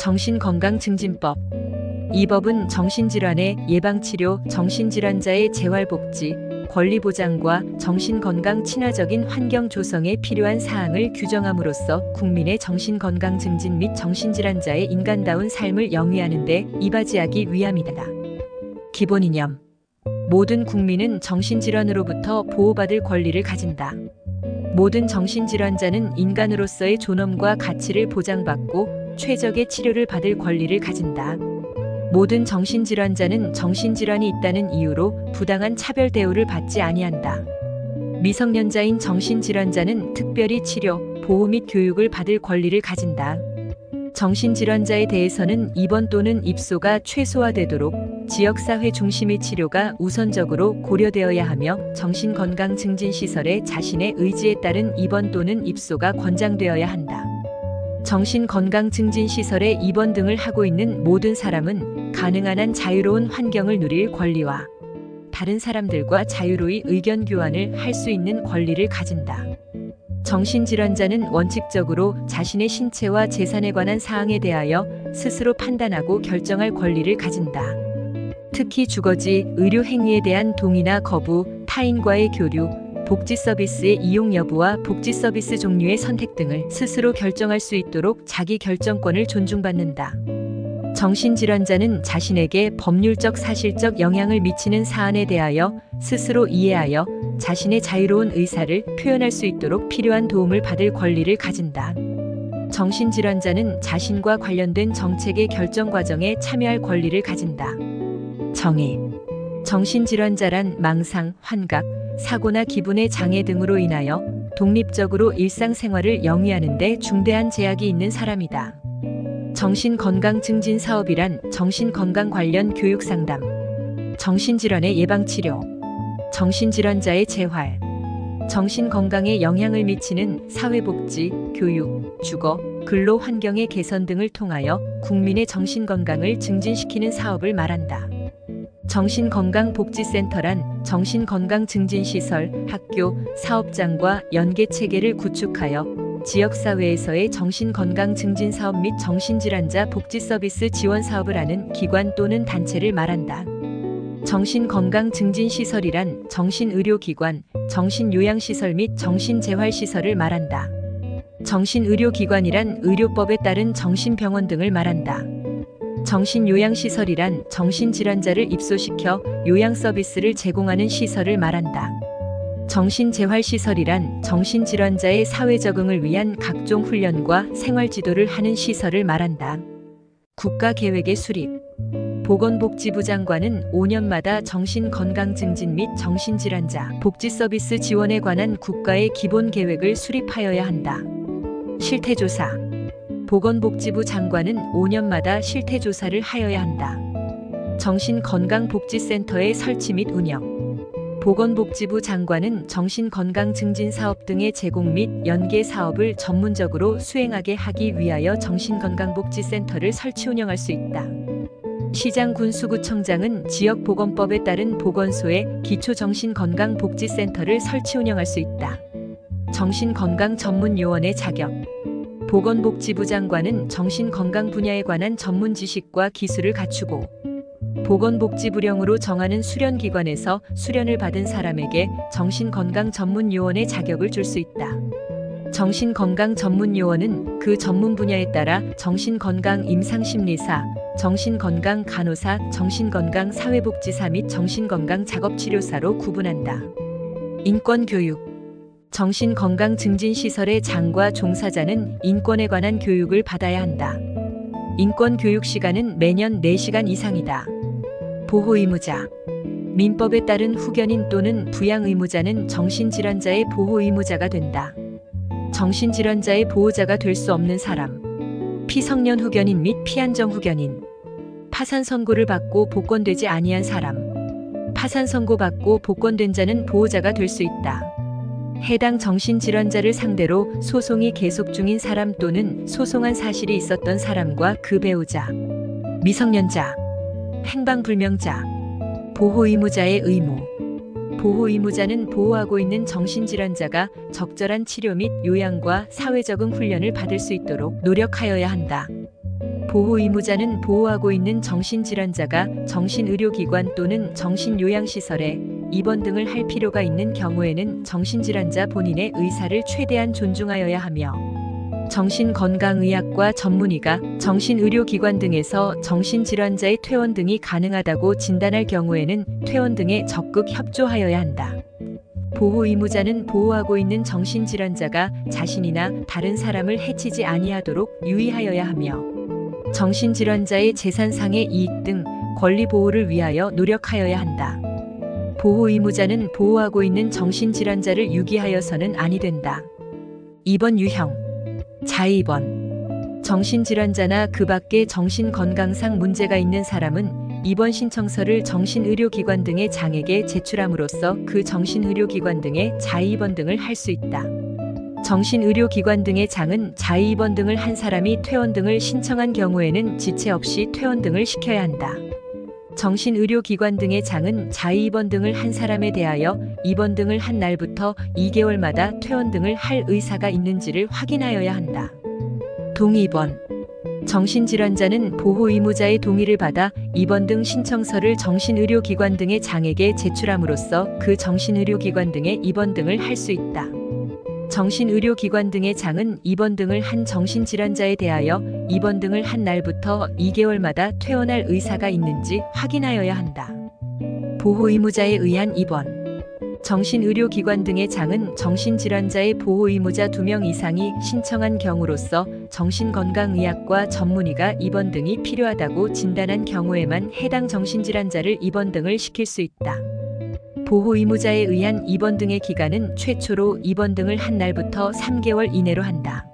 정신건강증진법. 이 법은 정신질환의 예방치료, 정신질환자의 재활복지, 권리보장과 정신건강 친화적인 환경 조성에 필요한 사항을 규정함으로써 국민의 정신건강 증진 및 정신질환자의 인간다운 삶을 영위하는 데 이바지하기 위함이다. 기본 이념. 모든 국민은 정신질환으로부터 보호받을 권리를 가진다. 모든 정신질환자는 인간으로서의 존엄과 가치를 보장받고 최적의 치료를 받을 권리를 가진다. 모든 정신질환자는 정신질환이 있다는 이유로 부당한 차별 대우를 받지 아니한다. 미성년자인 정신질환자는 특별히 치료, 보호 및 교육을 받을 권리를 가진다. 정신질환자에 대해서는 입원 또는 입소가 최소화되도록 지역사회 중심의 치료가 우선적으로 고려되어야 하며 정신건강증진시설에 자신의 의지에 따른 입원 또는 입소가 권장되어야 한다. 정신건강증진시설에 입원 등을 하고 있는 모든 사람은 가능한 한 자유로운 환경을 누릴 권리와 다른 사람들과 자유로이 의견 교환을 할 수 있는 권리를 가진다. 정신질환자는 원칙적으로 자신의 신체와 재산에 관한 사항에 대하여 스스로 판단하고 결정할 권리를 가진다. 특히 주거지, 의료 행위에 대한 동의나 거부, 타인과의 교류, 복지 서비스의 이용 여부와 복지 서비스 종류의 선택 등을 스스로 결정할 수 있도록 자기 결정권을 존중받는다. 정신질환자는 자신에게 법률적 사실적 영향을 미치는 사안에 대하여 스스로 이해하여 자신의 자유로운 의사를 표현할 수 있도록 필요한 도움을 받을 권리를 가진다. 정신질환자는 자신과 관련된 정책의 결정 과정에 참여할 권리를 가진다. 정의. 정신질환자란 망상, 환각, 사고나 기분의 장애 등으로 인하여 독립적으로 일상생활을 영위하는 데 중대한 제약이 있는 사람이다. 정신건강증진 사업이란 정신건강 관련 교육상담, 정신질환의 예방치료, 정신질환자의 재활, 정신건강에 영향을 미치는 사회복지, 교육, 주거, 근로 환경의 개선 등을 통하여 국민의 정신건강을 증진시키는 사업을 말한다. 정신건강복지센터란 정신건강증진시설, 학교, 사업장과 연계체계를 구축하여 지역사회에서의 정신건강증진사업 및 정신질환자 복지서비스 지원사업을 하는 기관 또는 단체를 말한다. 정신건강증진시설이란 정신의료기관, 정신요양시설 및 정신재활시설을 말한다. 정신의료기관이란 의료법에 따른 정신병원 등을 말한다. 정신요양시설이란 정신질환자를 입소시켜 요양 서비스를 제공하는 시설을 말한다. 정신재활시설이란 정신질환자의 사회적응을 위한 각종 훈련과 생활지도를 하는 시설을 말한다. 국가계획의 수립. 보건복지부 장관은 5년마다 정신건강증진 및 정신질환자 복지서비스 지원에 관한 국가의 기본계획을 수립하여야 한다. 실태조사. 보건복지부 장관은 5년마다 실태조사를 하여야 한다. 정신건강복지센터의 설치 및 운영. 보건복지부 장관은 정신건강증진사업 등의 제공 및 연계 사업을 전문적으로 수행하게 하기 위하여 정신건강복지센터를 설치 운영할 수 있다. 시장 군수구청장은 지역보건법에 따른 보건소에 기초정신건강복지센터를 설치 운영할 수 있다. 정신건강전문요원의 자격. 보건복지부 장관은 정신건강 분야에 관한 전문 지식과 기술을 갖추고 보건복지부령으로 정하는 수련기관에서 수련을 받은 사람에게 정신건강전문요원의 자격을 줄 수 있다. 정신건강전문요원은 그 전문 분야에 따라 정신건강 임상심리사, 정신건강 간호사, 정신건강 사회복지사 및 정신건강 작업치료사로 구분한다. 인권교육. 정신건강증진시설의 장과 종사자는 인권에 관한 교육을 받아야 한다. 인권교육 시간은 매년 4시간 이상이다. 보호의무자. 민법에 따른 후견인 또는 부양의무자는 정신질환자의 보호의무자가 된다. 정신질환자의 보호자가 될 수 없는 사람. 피성년 후견인 및 피한정 후견인. 파산 선고를 받고 복권되지 아니한 사람. 파산 선고 받고 복권된 자는 보호자가 될 수 있다. 해당 정신질환자를 상대로 소송이 계속 중인 사람 또는 소송한 사실이 있었던 사람과 그 배우자. 미성년자. 행방불명자. 보호의무자의 의무. 보호의무자는 보호하고 있는 정신질환자가 적절한 치료 및 요양과 사회적응 훈련을 받을 수 있도록 노력하여야 한다. 보호 의무자는 보호하고 있는 정신질환자가 정신의료기관 또는 정신요양시설에 입원 등을 할 필요가 있는 경우에는 정신질환자 본인의 의사를 최대한 존중하여야 하며, 정신건강의학과 전문의가 정신의료기관 등에서 정신질환자의 퇴원 등이 가능하다고 진단할 경우에는 퇴원 등에 적극 협조하여야 한다. 보호 의무자는 보호하고 있는 정신질환자가 자신이나 다른 사람을 해치지 아니하도록 유의하여야 하며, 정신질환자의 재산상의 이익 등 권리 보호를 위하여 노력하여야 한다. 보호 의무자는 보호하고 있는 정신질환자를 유기하여서는 아니 된다. 입원 유형. 자의입원. 정신질환자나 그 밖에 정신건강상 문제가 있는 사람은 입원 신청서를 정신의료기관 등의 장에게 제출함으로써 그 정신의료기관 등의 자의입원 등을 할 수 있다. 정신의료기관 등의 장은 자의입원 등을 한 사람이 퇴원 등을 신청한 경우에는 지체 없이 퇴원 등을 시켜야 한다. 정신의료기관 등의 장은 자의입원 등을 한 사람에 대하여 입원 등을 한 날부터 2개월마다 퇴원 등을 할 의사가 있는지를 확인하여야 한다. 동의입원. 정신질환자는 보호 의무자의 동의를 받아 입원 등 신청서를 정신의료기관 등의 장에게 제출함으로써 그 정신의료기관 등의 입원 등을 할 수 있다. 정신의료기관 등의 장은 입원 등을 한 정신질환자에 대하여 입원 등을 한 날부터 2개월마다 퇴원할 의사가 있는지 확인하여야 한다. 보호 의무자에 의한 입원. 정신의료기관 등의 장은 정신질환자의 보호 의무자 2명 이상이 신청한 경우로서 정신건강의학과 전문의가 입원 등이 필요하다고 진단한 경우에만 해당 정신질환자를 입원 등을 시킬 수 있다. 보호 의무자에 의한 입원 등의 기간은 최초로 입원 등을 한 날부터 3개월 이내로 한다.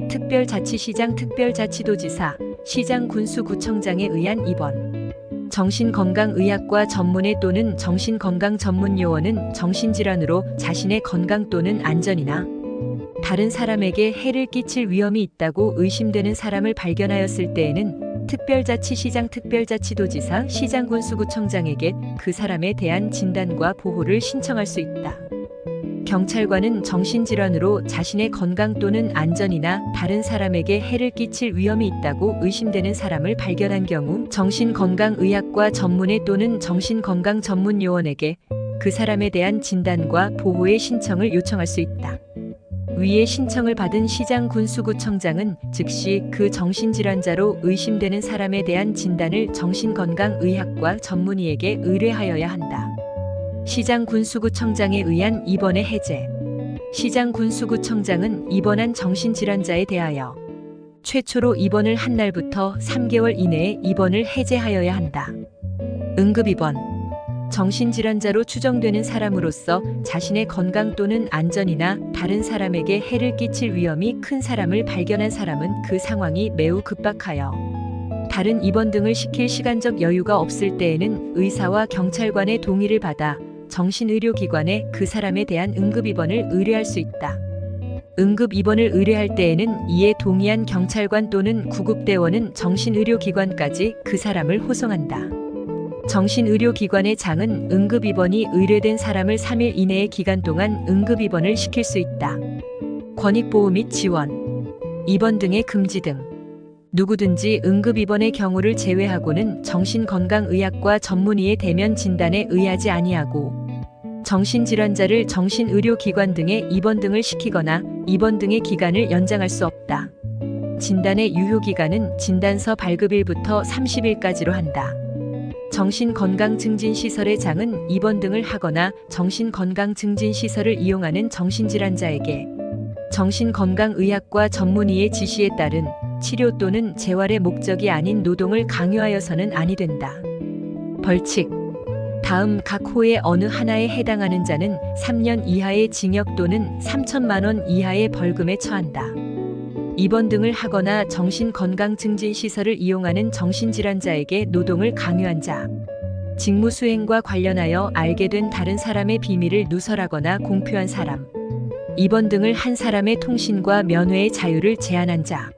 특별자치시장, 특별자치도지사, 시장, 군수구청장에 의한 입원. 정신건강의학과 전문의 또는 정신건강전문요원은 정신질환으로 자신의 건강 또는 안전이나 다른 사람에게 해를 끼칠 위험이 있다고 의심되는 사람을 발견하였을 때에는 특별자치시장, 특별자치도지사, 시장, 군수구청장에게 그 사람에 대한 진단과 보호를 신청할 수 있다. 경찰관은 정신질환으로 자신의 건강 또는 안전이나 다른 사람에게 해를 끼칠 위험이 있다고 의심되는 사람을 발견한 경우 정신건강의학과 전문의 또는 정신건강전문요원에게 그 사람에 대한 진단과 보호의 신청을 요청할 수 있다. 위의 신청을 받은 시장, 군수구청장은 즉시 그 정신질환자로 의심되는 사람에 대한 진단을 정신건강의학과 전문의에게 의뢰하여야 한다. 시장, 군수구청장에 의한 입원의 해제. 시장, 군수구청장은 입원한 정신질환자에 대하여 최초로 입원을 한 날부터 3개월 이내에 입원을 해제하여야 한다. 응급입원. 정신질환자로 추정되는 사람으로서 자신의 건강 또는 안전이나 다른 사람에게 해를 끼칠 위험이 큰 사람을 발견한 사람은 그 상황이 매우 급박하여 다른 입원 등을 시킬 시간적 여유가 없을 때에는 의사와 경찰관의 동의를 받아 정신의료기관에 그 사람에 대한 응급입원을 의뢰할 수 있다. 응급입원을 의뢰할 때에는 이에 동의한 경찰관 또는 구급대원은 정신의료기관까지 그 사람을 호송한다. 정신의료기관의 장은 응급입원이 의뢰된 사람을 3일 이내의 기간 동안 응급입원을 시킬 수 있다. 권익보호 및 지원, 입원 등의 금지 등. 누구든지 응급입원의 경우를 제외하고는 정신건강의학과 전문의의 대면 진단에 의하지 아니하고 정신질환자를 정신의료기관 등에 입원 등을 시키거나 입원 등의 기간을 연장할 수 없다. 진단의 유효기간은 진단서 발급일부터 30일까지로 한다. 정신건강증진시설의 장은 입원 등을 하거나 정신건강증진시설을 이용하는 정신질환자에게 정신건강의학과 전문의의 지시에 따른 치료 또는 재활의 목적이 아닌 노동을 강요하여서는 아니 된다. 벌칙. 다음 각 호의 어느 하나에 해당하는 자는 3년 이하의 징역 또는 3천만 원 이하의 벌금에 처한다. 입원 등을 하거나 정신건강증진시설을 이용하는 정신질환자에게 노동을 강요한 자, 직무수행과 관련하여 알게 된 다른 사람의 비밀을 누설하거나 공표한 사람, 입원 등을 한 사람의 통신과 면회의 자유를 제한한 자,